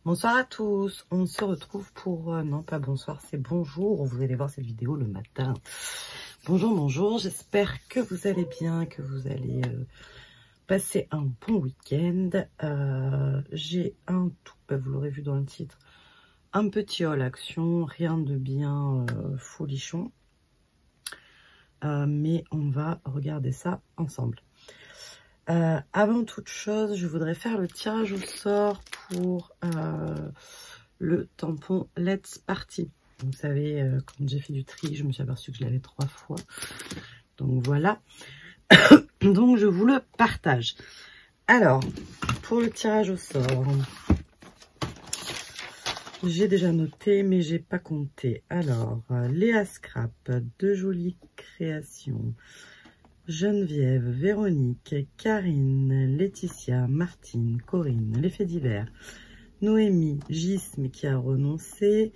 Bonsoir à tous, on se retrouve pour... non pas bonsoir, c'est bonjour, vous allez voir cette vidéo le matin. Bonjour, bonjour, j'espère que vous allez bien, que vous allez passer un bon week-end. J'ai un tout, vous l'aurez vu dans le titre, un petit haul action, rien de bien folichon. Mais on va regarder ça ensemble. Avant toute chose, je voudrais faire le tirage au sort pour le tampon Let's Party. Vous savez, quand j'ai fait du tri, je me suis aperçue que je l'avais 3 fois. Donc voilà. Donc je vous le partage. Alors, pour le tirage au sort, j'ai déjà noté, mais j'ai pas compté. Alors, Léa Scrap, de jolies créations. Geneviève, Véronique, Karine, Laetitia, Martine, Corinne, les faits divers, Noémie, Gisme qui a renoncé,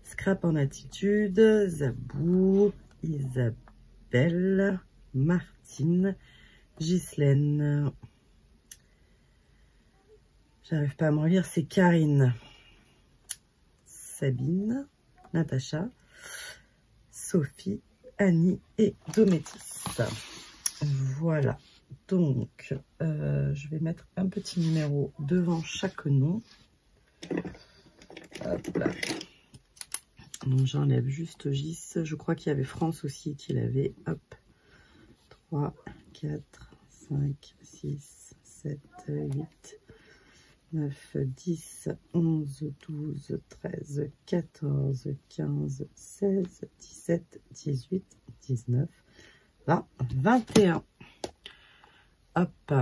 Scrap en attitude, Zabou, Isabelle, Martine, Ghislaine, j'arrive pas à me relire, c'est Karine, Sabine, Natacha, Sophie, Annie et Dométis. Voilà, donc je vais mettre un petit numéro devant chaque nom. Hop là. Donc j'enlève juste Gis. Je crois qu'il y avait France aussi qui l'avait. Hop. 3, 4, 5, 6, 7, 8, 9, 10, 11, 12, 13, 14, 15, 16, 17, 18, 19, 20, 21. Hop.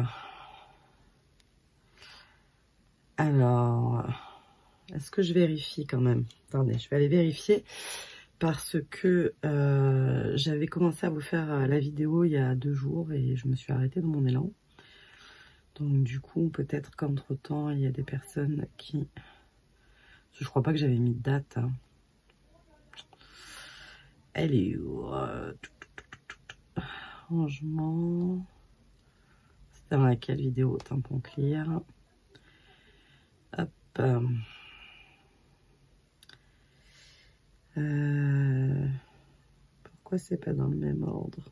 Alors, est-ce que je vérifie quand même? Attendez, je vais aller vérifier parce que j'avais commencé à vous faire la vidéo il y a 2 jours et je me suis arrêtée dans mon élan. Donc du coup, peut-être qu'entre-temps, il y a des personnes qui... Je crois pas que j'avais mis de date. Hein. Elle est où? Rangement... C'était dans laquelle vidéo? Tampon clear. Hop. Pourquoi c'est pas dans le même ordre?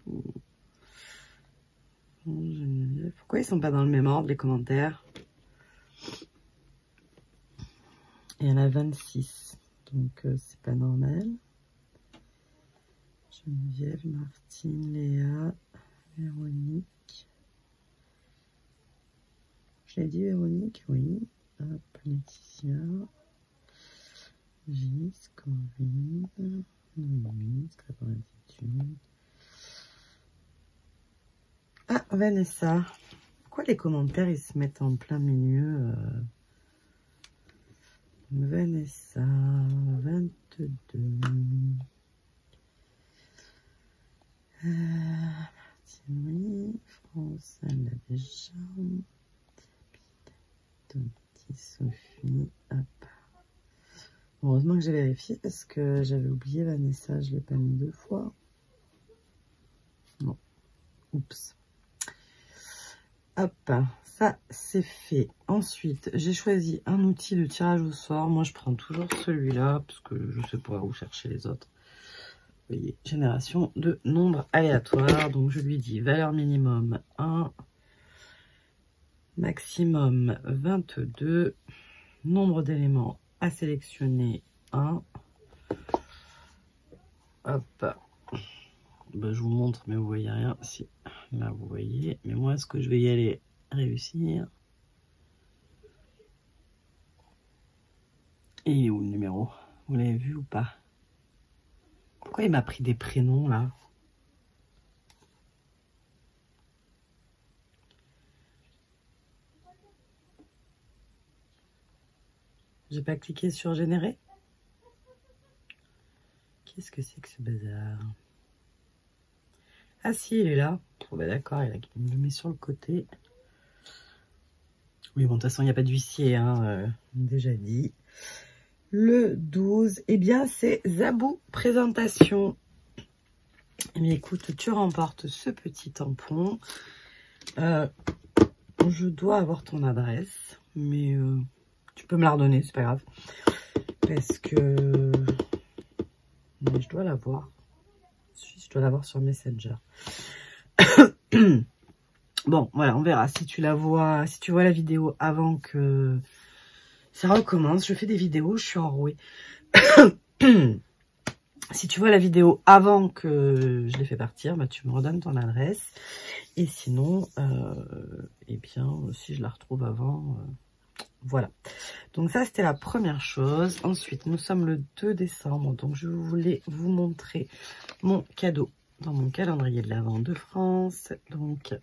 Pourquoi ils sont pas dans le même ordre les commentaires? Il y en a 26, donc c'est pas normal. Geneviève, Martine, Léa, Véronique. J'ai dit Véronique, oui. Hop, Laetitia, Gis, Corinne, Noémie, Scrap en attitude. Ah, Vanessa. Pourquoi les commentaires ils se mettent en plein milieu? Vanessa, 22. Martine, oui. France, elle l'a déjà. Petit Sophie, hop. Heureusement que j'ai vérifié parce que j'avais oublié Vanessa, je ne l'ai pas mis 2 fois. Non. Oups. Hop, ça c'est fait. Ensuite, j'ai choisi un outil de tirage au sort. Moi, je prends toujours celui-là parce que je ne sais pas où chercher les autres. Vous voyez, génération de nombres aléatoires. Donc, je lui dis valeur minimum 1, maximum 22, nombre d'éléments à sélectionner 1. Hop. Ben, je vous montre, mais vous voyez rien. Si, là, vous voyez. Mais moi, est-ce que je vais y aller réussir? Et il est où le numéro? Vous l'avez vu ou pas? Pourquoi il m'a pris des prénoms, là? J'ai pas cliqué sur générer? Qu'est-ce que c'est que ce bazar? Ah si, il est là. Bon, bah d'accord, il me le met sur le côté. Oui, bon, de toute façon, il n'y a pas d'huissier, hein, déjà dit. Le 12, eh bien, c'est Zabou présentation. Eh bien, écoute, tu remportes ce petit tampon. Je dois avoir ton adresse, mais tu peux me la redonner, c'est pas grave. Parce que... Mais je dois l'avoir. Je dois l'avoir sur Messenger. Bon, voilà, on verra. Si tu la vois, si tu vois la vidéo avant que ça recommence, je fais des vidéos, je suis enrouée. Si tu vois la vidéo avant que je l'ai fait partir, bah, tu me redonnes ton adresse. Et sinon, eh bien, si je la retrouve avant, voilà. Donc ça, c'était la première chose. Ensuite, nous sommes le 2 décembre. Donc, je voulais vous montrer mon cadeau dans mon calendrier de l'Avent de France. Donc,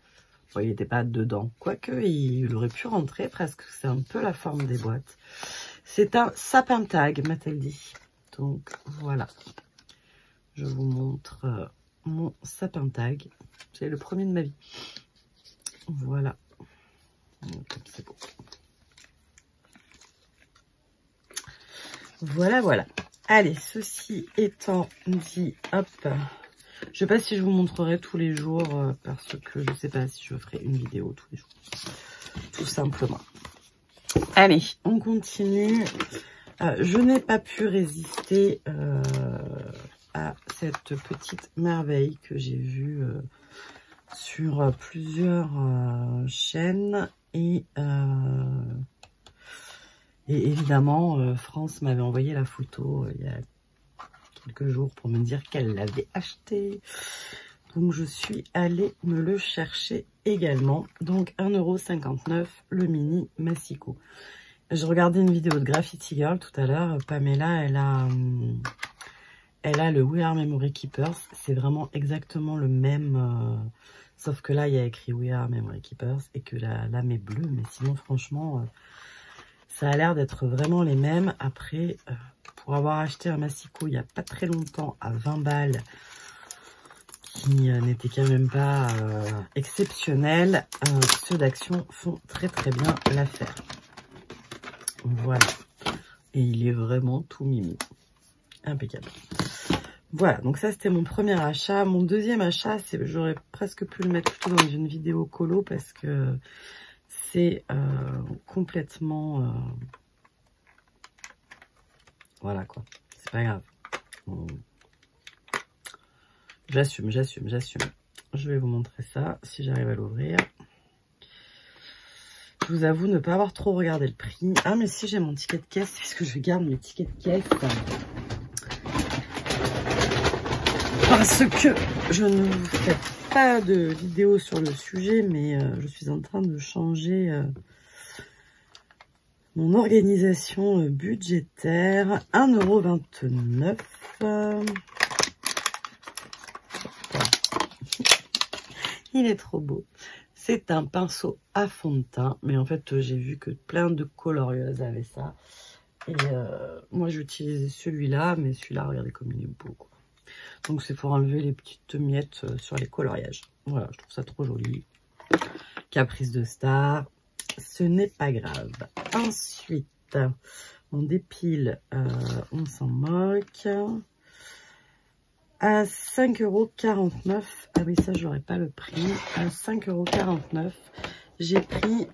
bon, il n'était pas dedans. Quoique, il aurait pu rentrer presque. C'est un peu la forme des boîtes. C'est un sapin tag, m'a-t-elle dit. Donc, voilà. Je vous montre mon sapin tag. C'est le premier de ma vie. Voilà. C'est beau. Voilà, voilà. Allez, ceci étant dit, hop. Je sais pas si je vous montrerai tous les jours parce que je sais pas si je ferai une vidéo tous les jours. Tout simplement. Allez, on continue. Je n'ai pas pu résister à cette petite merveille que j'ai vue sur plusieurs chaînes et évidemment France m'avait envoyé la photo il y a quelques jours pour me dire qu'elle l'avait acheté, donc je suis allée me le chercher également. Donc 1,59 € le mini Massico. Je regardais une vidéo de Graffiti Girl tout à l'heure. Pamela, elle a le We Are Memory Keepers. C'est vraiment exactement le même. Sauf que là, il y a écrit We Are Memory Keepers et que la lame est bleue. Mais sinon, franchement, ça a l'air d'être vraiment les mêmes. Après, pour avoir acheté un Massico il n'y a pas très longtemps à 20 balles, qui n'était quand même pas exceptionnel, ceux d'Action font très très bien l'affaire. Voilà. Et il est vraiment tout mimi. Impeccable. Voilà, donc ça c'était mon premier achat. Mon deuxième achat, j'aurais presque pu le mettre plutôt dans une vidéo colo parce que c'est complètement... voilà quoi, c'est pas grave. J'assume. Je vais vous montrer ça si j'arrive à l'ouvrir. Je vous avoue ne pas avoir trop regardé le prix. Ah mais si, j'ai mon ticket de caisse, puisque je garde mes tickets de caisse. Parce que je ne vous fais pas de vidéo sur le sujet, mais je suis en train de changer mon organisation budgétaire. 1,29 €. Il est trop beau. C'est un pinceau à fond de teint, mais en fait j'ai vu que plein de colorieuses avaient ça. Et moi j'utilisais celui-là, mais celui-là, regardez comme il est beau, quoi. Donc c'est pour enlever les petites miettes sur les coloriages. Voilà, je trouve ça trop joli. Caprice de star, ce n'est pas grave. Ensuite, on dépile, on s'en moque. À 5,49 €. Ah oui, ça, je n'aurais pas le prix. À 5,49 €, j'ai pris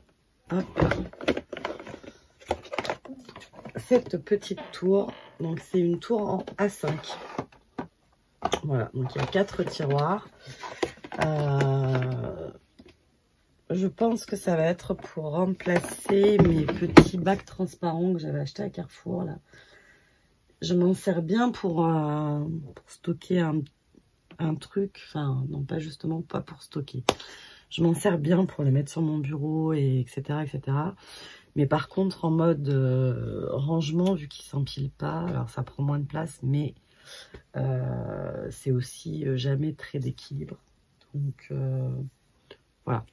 cette petite tour. Donc, c'est une tour en A5. Voilà, donc il y a 4 tiroirs. Je pense que ça va être pour remplacer mes petits bacs transparents que j'avais achetés à Carrefour, là. Je m'en sers bien pour stocker un truc. Enfin, non, pas justement, pas pour stocker. Je m'en sers bien pour les mettre sur mon bureau, et etc., etc. Mais par contre, en mode rangement, vu qu'ils s'empilent pas, alors ça prend moins de place, mais c'est aussi jamais très d'équilibre. Donc, voilà.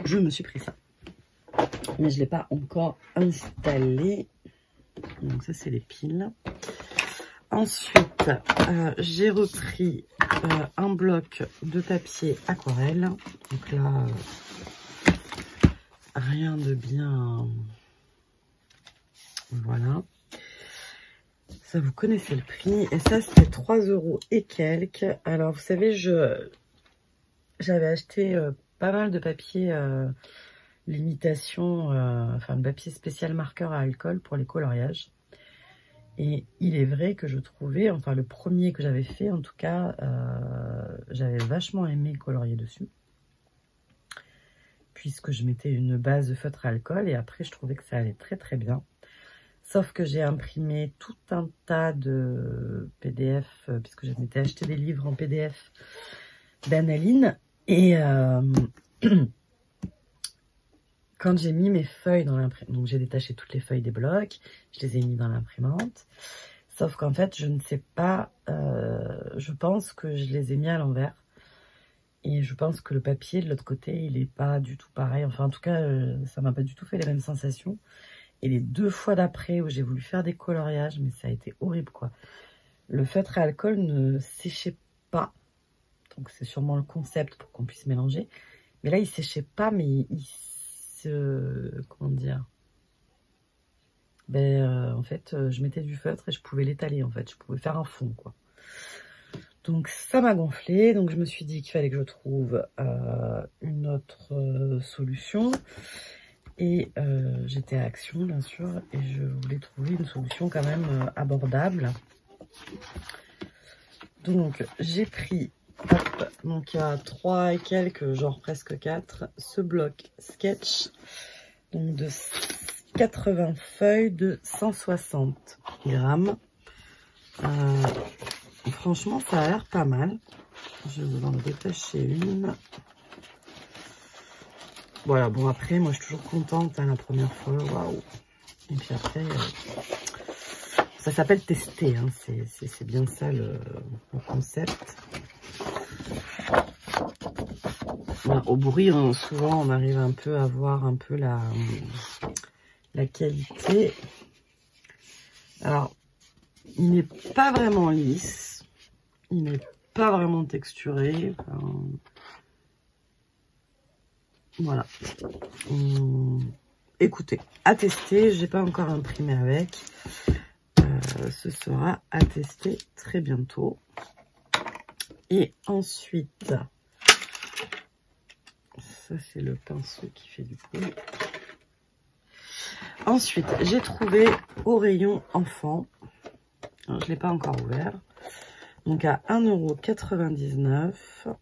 Je me suis pris ça. Mais je ne l'ai pas encore installé. Donc ça, c'est les piles. Ensuite, j'ai repris un bloc de papier aquarelle. Donc là, rien de bien... Voilà. Ça, vous connaissez le prix. Et ça, c'est 3 € et quelques. Alors, vous savez, j'avais acheté pas mal de papier l'imitation, enfin le papier spécial marqueur à alcool pour les coloriages. Et il est vrai que je trouvais, enfin le premier que j'avais fait en tout cas, j'avais vachement aimé colorier dessus. Puisque je mettais une base de feutre à alcool et après je trouvais que ça allait très très bien. Sauf que j'ai imprimé tout un tas de PDF, puisque je m'étais acheté des livres en PDF d'Analine. Et quand j'ai mis mes feuilles dans l'imprimante, donc j'ai détaché toutes les feuilles des blocs, je les ai mis dans l'imprimante. Sauf qu'en fait, je ne sais pas, je pense que je les ai mis à l'envers. Et je pense que le papier de l'autre côté, il n'est pas du tout pareil. Enfin, en tout cas, ça m'a pas du tout fait les mêmes sensations. Et les 2 fois d'après où j'ai voulu faire des coloriages, mais ça a été horrible, quoi. Le feutre à alcool ne séchait pas. Donc, c'est sûrement le concept pour qu'on puisse mélanger. Mais là, il séchait pas, mais il se... Comment dire? En fait, je mettais du feutre et je pouvais l'étaler, en fait. Je pouvais faire un fond, quoi. Donc ça m'a gonflé, donc je me suis dit qu'il fallait que je trouve une autre solution. Et j'étais à Action bien sûr, et je voulais trouver une solution quand même abordable. Donc j'ai pris, hop, donc il y a 3 et quelques, genre presque 4, ce bloc sketch, donc de 80 feuilles de 160 grammes. Franchement, ça a l'air pas mal. Je vais vous en détacher une. Voilà, bon après, moi je suis toujours contente hein, la première fois. Waouh! Et puis après, ça s'appelle tester. Hein, c'est bien ça le concept. Voilà, au bruit, souvent on arrive un peu à voir un peu la qualité. Alors, il n'est pas vraiment lisse. Il n'est pas vraiment texturé. Enfin, voilà. Écoutez, à tester. J'ai pas encore imprimé avec. Ce sera à tester très bientôt. Et ensuite, ça c'est le pinceau qui fait du bruit. Ensuite, j'ai trouvé au rayon enfant. Alors, je ne l'ai pas encore ouvert. Donc à 1,99 €.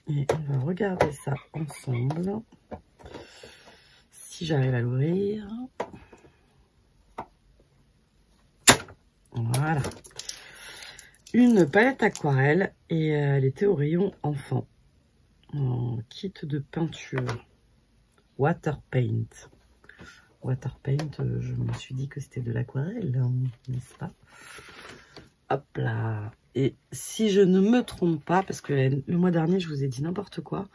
Et on va regarder ça ensemble. Si j'arrive à l'ouvrir. Voilà. Une palette aquarelle et elle était au rayon enfant. En kit de peinture. Water paint. Water paint, je me suis dit que c'était de l'aquarelle, hein, n'est-ce pas? Hop là. Et si je ne me trompe pas, parce que le mois dernier, je vous ai dit n'importe quoi,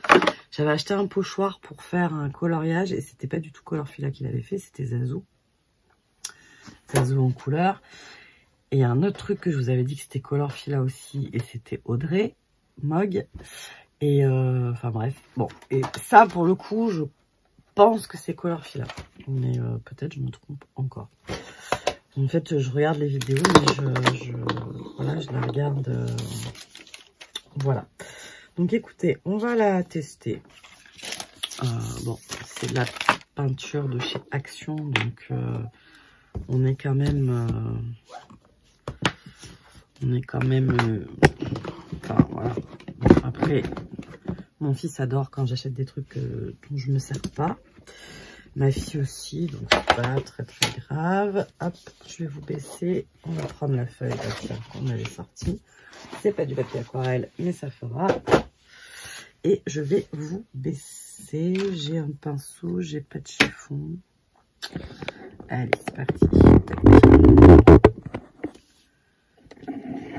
j'avais acheté un pochoir pour faire un coloriage et c'était pas du tout Colorfila qui l'avait fait, c'était Zazo. Zazo en couleur. Et un autre truc que je vous avais dit que c'était Colorfila aussi, et c'était Audrey Mog. Et enfin bref, bon. Et ça, pour le coup, je pense que c'est Colorfila. Mais peut-être je me trompe encore. En fait, je regarde les vidéos, mais voilà, je la regarde. Voilà. Donc écoutez, on va la tester. Bon, c'est de la peinture de chez Action, donc on est quand même... enfin, voilà. Après, mon fils adore quand j'achète des trucs dont je ne me sers pas. Ma fille aussi, donc c'est pas très très grave. Hop, je vais vous baisser. On va prendre la feuille qu'on avait sortie. C'est pas du papier aquarelle, mais ça fera. Et je vais vous baisser. J'ai un pinceau, j'ai pas de chiffon. Allez, c'est parti.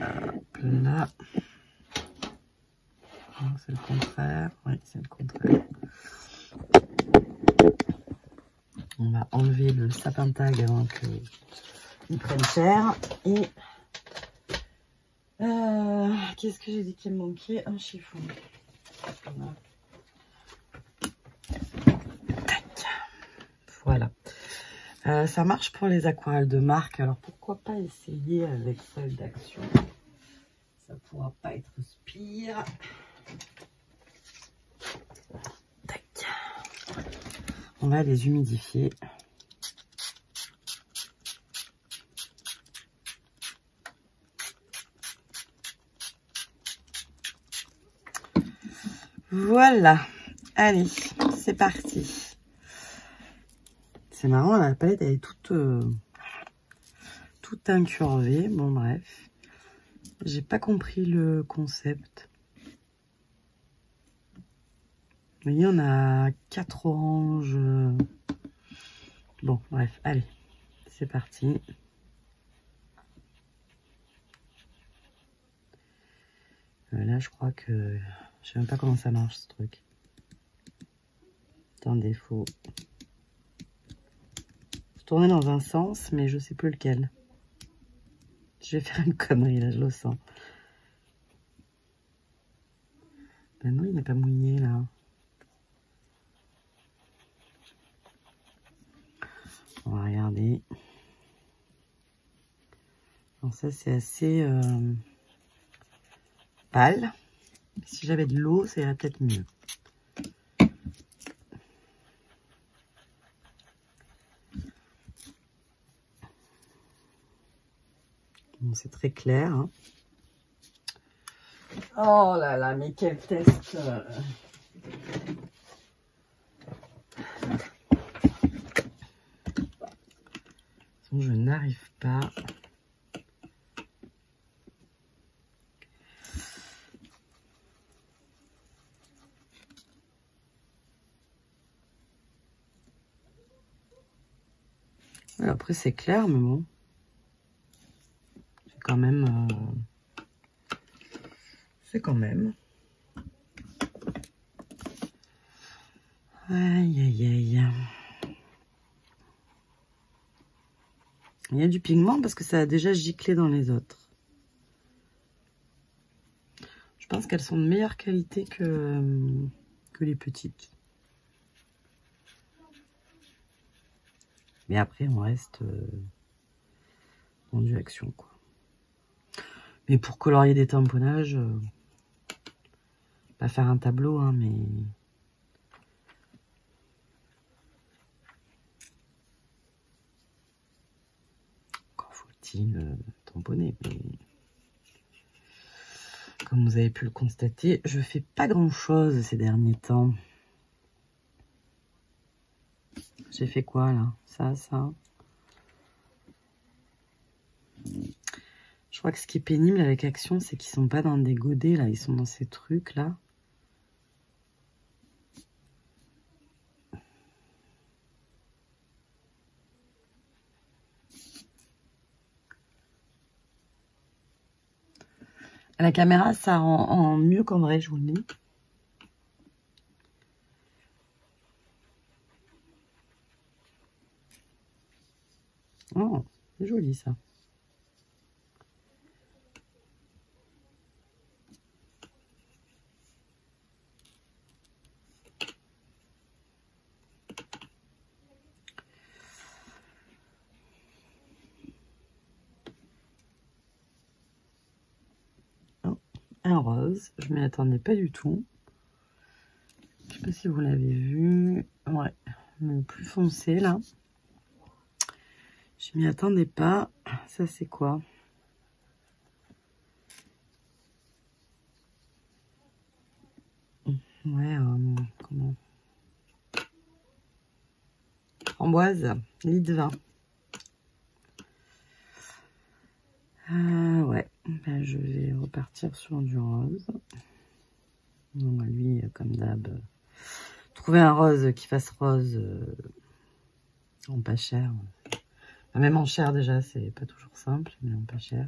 Hop là. C'est le contraire. Oui, c'est le contraire. On va enlever le sapin tag avant qu'il prenne cher. Et qu'est-ce que j'ai dit qu'il me manquait? Un chiffon. Voilà. Ça marche pour les aquarelles de marque. Alors pourquoi pas essayer avec celle d'Action? Ça pourra pas être spire. On va les humidifier. Voilà, allez, c'est parti. C'est marrant, la palette elle est toute incurvée. Bon bref, j'ai pas compris le concept. Vous voyez, on a 4 oranges. Bon bref, allez, c'est parti. Là, je crois que je sais même pas comment ça marche ce truc. Attendez, faut tourner dans un sens, mais je sais plus lequel. Je vais faire une connerie là, je le sens. Ben non, il n'est pas mouillé là. On va regarder. Alors ça, c'est assez pâle. Si j'avais de l'eau, ça irait peut-être mieux. Bon, c'est très clair. Hein. Oh là là, mais quel test je n'arrive pas. Après, c'est clair, mais bon. C'est quand même... C'est quand même... Aïe, aïe, aïe. Il y a du pigment parce que ça a déjà giclé dans les autres. Je pense qu'elles sont de meilleure qualité que les petites. Mais après, on reste vendu action, quoi. Mais pour colorier des tamponnages, pas faire un tableau, hein, mais... Encore faut-il tamponner, mais... Comme vous avez pu le constater, je fais pas grand-chose ces derniers temps. J'ai fait quoi, là? Ça. Je crois que ce qui est pénible avec Action, c'est qu'ils sont pas dans des godets, là. Ils sont dans ces trucs, là. À la caméra, ça rend mieux qu'en vrai, je vous le dis. Oh, c'est joli, ça. Un rose, je m'y attendais pas du tout. Je sais pas si vous l'avez vu. Ouais, le plus foncé là. Je m'y attendais pas. Ça c'est quoi? Ouais, comment? Framboise, lit de vin. Ouais, ben, je vais repartir sur du rose. Donc, lui, comme d'hab, trouver un rose qui fasse rose en pas cher. Enfin, même en cher déjà, c'est pas toujours simple, mais en pas cher.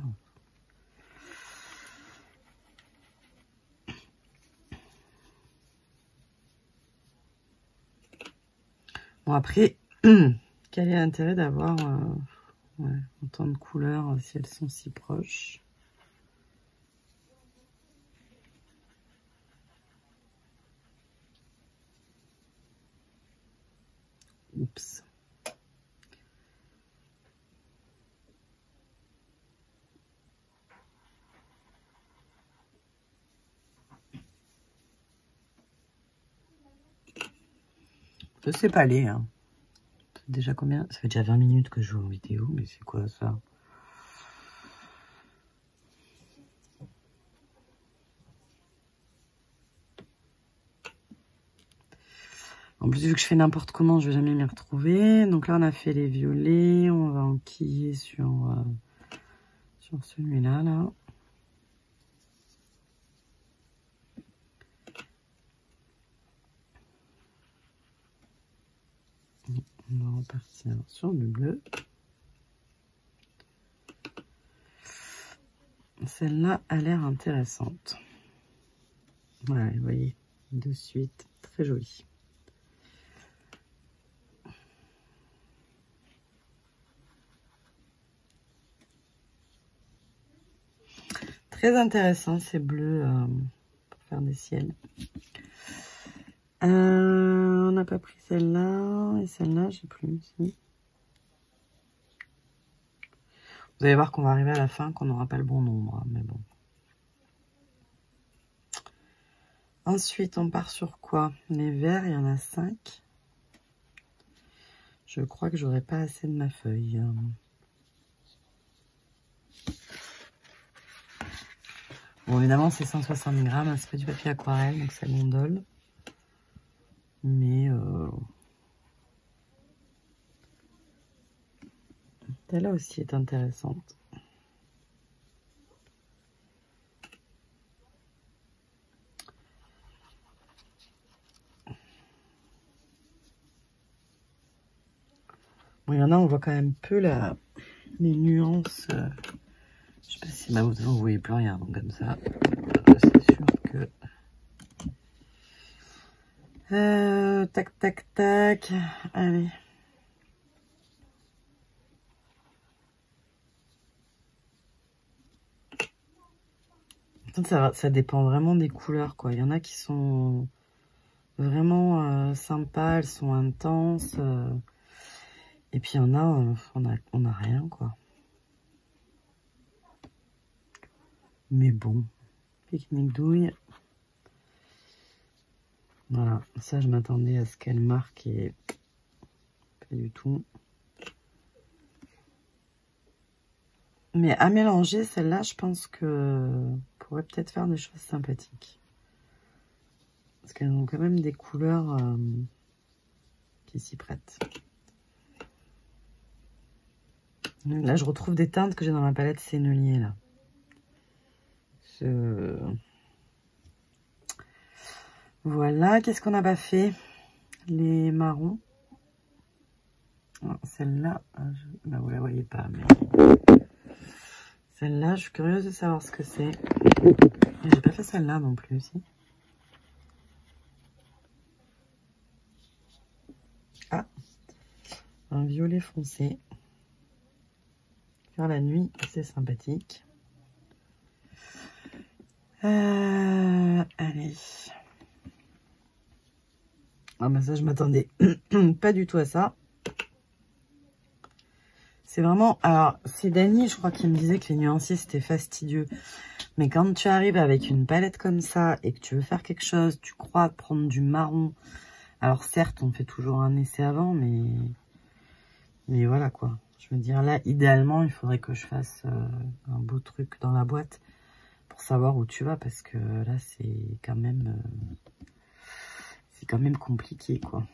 Bon après, quel est l'intérêt d'avoir ouais, autant de couleurs si elles sont si proches? Oups. Je sais pas aller. Hein. Ça fait déjà combien? Ça fait déjà 20 minutes que je joue en vidéo, mais c'est quoi ça? En plus, vu que je fais n'importe comment, je vais jamais m'y retrouver. Donc là, on a fait les violets. On va enquiller sur celui-là, là. On va repartir sur du bleu. Celle-là a l'air intéressante. Voilà, vous voyez, de suite, très jolie. Très intéressant ces bleus pour faire des ciels. On n'a pas pris celle-là et celle-là, je sais plus. Si. Vous allez voir qu'on va arriver à la fin, qu'on n'aura pas le bon nombre, mais bon. Ensuite, on part sur quoi? Les verts, il y en a 5. Je crois que j'aurai pas assez de ma feuille. Bon, évidemment, c'est 160 grammes, c'est pas du papier aquarelle, donc ça gondole. Mais celle-là aussi est intéressante. Bon, il y en a, on voit quand même peu les nuances. Je sais pas si vous voyez plus rien, donc comme ça, c'est sûr que... tac, tac, tac. Allez. Ça dépend vraiment des couleurs, quoi. Il y en a qui sont vraiment sympas, elles sont intenses. Et puis il y en a, on a rien, quoi. Mais bon, pique-nique douille. Voilà, ça je m'attendais à ce qu'elle marque et pas du tout. Mais à mélanger, celle-là, je pense que pourrait peut-être faire des choses sympathiques. Parce qu'elles ont quand même des couleurs qui s'y prêtent. Là, je retrouve des teintes que j'ai dans ma palette Sennelier, là. Voilà, qu'est-ce qu'on n'a pas fait? Les marrons. Celle-là, là, vous la voyez pas, mais... Celle-là, je suis curieuse de savoir ce que c'est. J'ai pas fait celle-là non plus, si. Ah, un violet foncé. Faire la nuit, c'est sympathique. Allez. Ah bah ça, je m'attendais pas du tout à ça. C'est vraiment... Alors, c'est Dany, je crois, qui me disait que les nuanciers, c'était fastidieux. Mais quand tu arrives avec une palette comme ça et que tu veux faire quelque chose, tu crois prendre du marron. Alors certes, on fait toujours un essai avant, mais voilà quoi. Je veux dire, là, idéalement, il faudrait que je fasse un beau truc dans la boîte pour savoir où tu vas, parce que là, c'est quand même compliqué, quoi.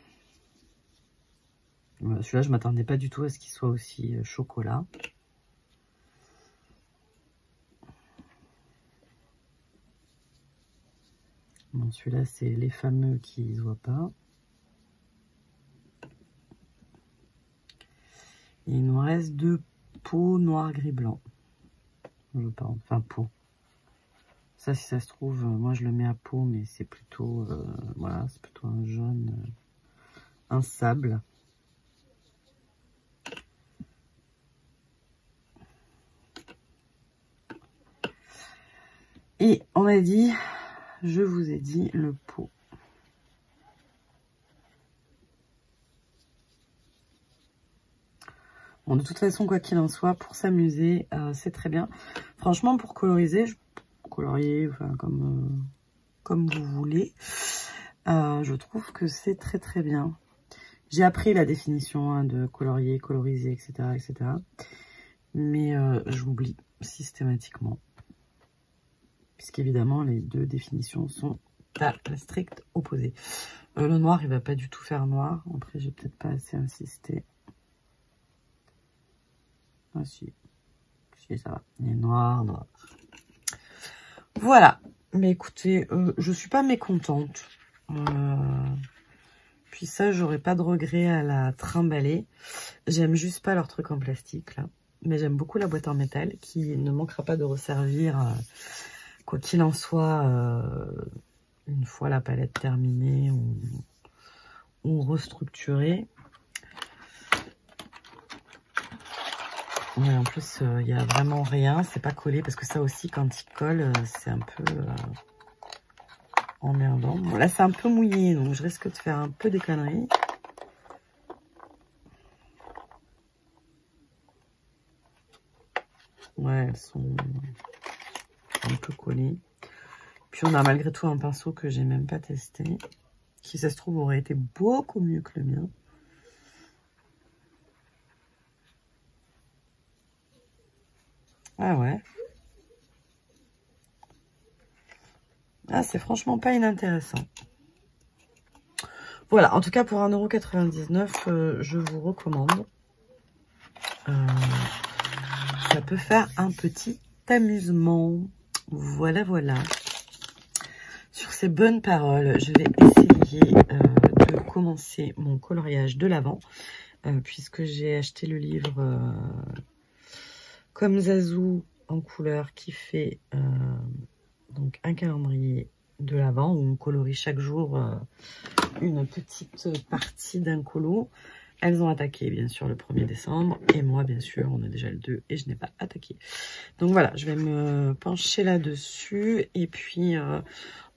Voilà, celui-là, je m'attendais pas du tout à ce qu'il soit aussi chocolat. Bon, celui-là, c'est les fameux qui ne se voient pas. Et il nous reste 2 pots noir, gris, blanc. Je pense, enfin, pot. Ça, si ça se trouve, moi, je le mets à pot, mais c'est plutôt, voilà, c'est plutôt un jaune, un sable. Et on a dit, je vous ai dit, le pot. Bon, de toute façon, quoi qu'il en soit, pour s'amuser, c'est très bien. Franchement, pour coloriser, colorier, enfin, comme vous voulez, je trouve que c'est très très bien. J'ai appris la définition hein, de colorier, coloriser, etc. etc. Mais j'oublie systématiquement. Puisqu'évidemment, les deux définitions sont à la stricte opposée. Le noir, il va pas du tout faire noir. Après, j'ai peut-être pas assez insisté. Ah si. Si, ça va. Il est noir, noir. Voilà. Mais écoutez, je suis pas mécontente. Puis ça, j'aurais pas de regret à la trimballer. J'aime juste pas leur truc en plastique, là. Mais j'aime beaucoup la boîte en métal, qui ne manquera pas de resservir, quoi qu'il en soit, une fois la palette terminée ou restructurée. Ouais, en plus, il n'y a vraiment rien, c'est pas collé, parce que ça aussi, quand il colle, c'est un peu emmerdant. Bon, là, c'est un peu mouillé, donc je risque de faire un peu des conneries. Ouais, elles sont un peu collées. Puis on a malgré tout un pinceau que j'ai même pas testé, qui, ça se trouve, aurait été beaucoup mieux que le mien. Ah ouais. Ah, c'est franchement pas inintéressant. Voilà, en tout cas pour 1,99 €, je vous recommande. Ça peut faire un petit amusement. Voilà, voilà. Sur ces bonnes paroles, je vais essayer de commencer mon coloriage de l'Avent, puisque j'ai acheté le livre Comme Zazou en couleur qui fait donc un calendrier de l'Avent où on colorie chaque jour une petite partie d'un colo. Elles ont attaqué bien sûr le 1er décembre et moi bien sûr on a déjà le 2 et je n'ai pas attaqué. Donc voilà, je vais me pencher là-dessus et puis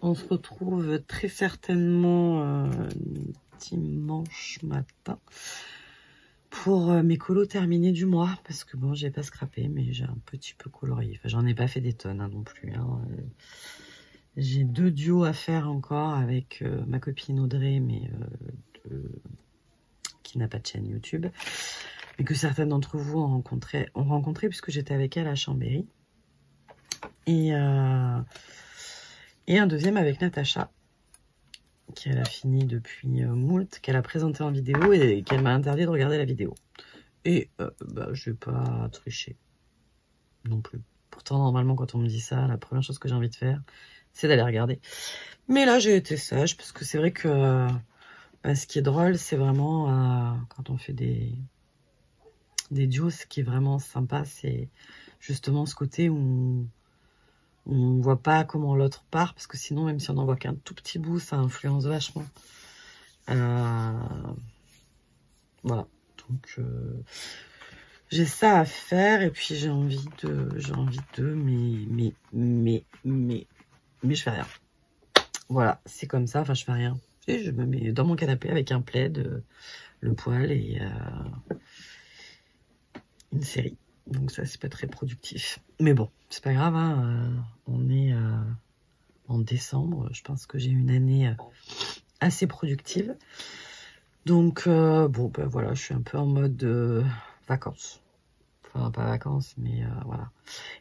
on se retrouve très certainement dimanche matin pour mes colos terminés du mois, parce que bon, j'ai pas scrappé, mais j'ai un petit peu colorié. Enfin, j'en ai pas fait des tonnes hein, non plus. Hein. J'ai 2 duos à faire encore avec ma copine Audrey, mais qui n'a pas de chaîne YouTube, mais que certaines d'entre vous ont rencontré puisque j'étais avec elle à Chambéry. Et un deuxième avec Natacha, qu'elle a fini depuis moult, qu'elle a présenté en vidéo et qu'elle m'a interdit de regarder la vidéo. Et bah, je vais pas tricher non plus. Pourtant, normalement, quand on me dit ça, la première chose que j'ai envie de faire, c'est d'aller regarder. Mais là, j'ai été sage, parce que c'est vrai que bah, ce qui est drôle, c'est vraiment quand on fait des duos, ce qui est vraiment sympa, c'est justement ce côté où on voit pas comment l'autre part, parce que sinon, même si on en voit qu'un tout petit bout, ça influence vachement. Voilà. Donc, j'ai ça à faire, et puis j'ai envie de, mais je fais rien. Voilà, c'est comme ça, enfin, je fais rien. Et je me mets dans mon canapé avec un plaid, le poêle et une série. Donc ça, c'est pas très productif. Mais bon, c'est pas grave, hein, on est en décembre. Je pense que j'ai une année assez productive. Donc, bon, ben voilà, je suis un peu en mode vacances. Enfin, pas vacances, mais voilà.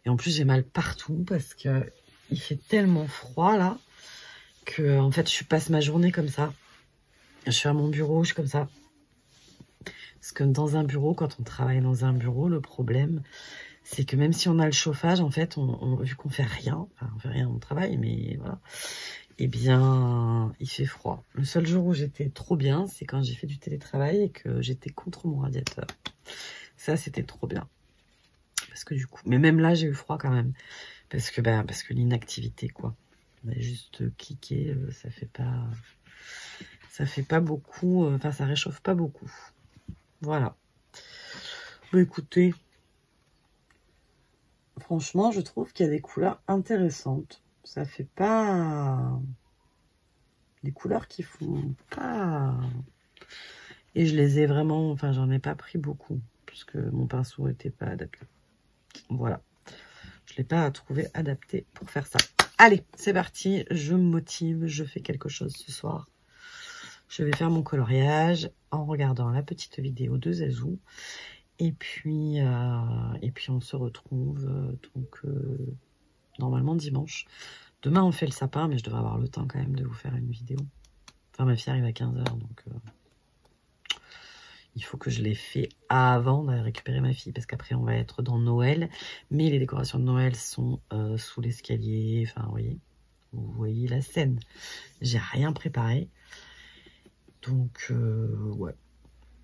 Et en plus, j'ai mal partout parce que il fait tellement froid, là, que, en fait, je passe ma journée comme ça. Je suis à mon bureau, je suis comme ça. Parce que dans un bureau, quand on travaille dans un bureau, le problème, c'est que même si on a le chauffage, en fait, vu qu'on fait rien, enfin, on fait rien, on travaille, mais voilà, eh bien, il fait froid. Le seul jour où j'étais trop bien, c'est quand j'ai fait du télétravail et que j'étais contre mon radiateur. Ça, c'était trop bien. Parce que du coup, mais même là, j'ai eu froid quand même. Parce que l'inactivité, quoi. On a juste cliqué, ça fait pas beaucoup, enfin, ça réchauffe pas beaucoup. Voilà. Bon, écoutez, franchement, je trouve qu'il y a des couleurs intéressantes. Ça fait pas des couleurs qui font pas. Et je les ai vraiment, enfin, j'en ai pas pris beaucoup puisque mon pinceau était pas adapté. Voilà. Je l'ai pas trouvé adapté pour faire ça. Allez, c'est parti. Je me motive. Je fais quelque chose ce soir. je vais faire mon coloriage en regardant la petite vidéo de Zazou. Et puis on se retrouve normalement dimanche. Demain, on fait le sapin, mais je devrais avoir le temps quand même de vous faire une vidéo. Enfin, ma fille arrive à 15 h, donc il faut que je l'ai fait avant d'aller récupérer ma fille, parce qu'après, on va être dans Noël. Mais les décorations de Noël sont sous l'escalier. Enfin, vous voyez la scène. J'ai rien préparé. Donc, ouais,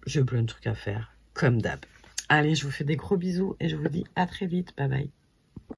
j'ai plein de trucs à faire, comme d'hab. Allez, je vous fais des gros bisous et je vous dis à très vite. Bye bye.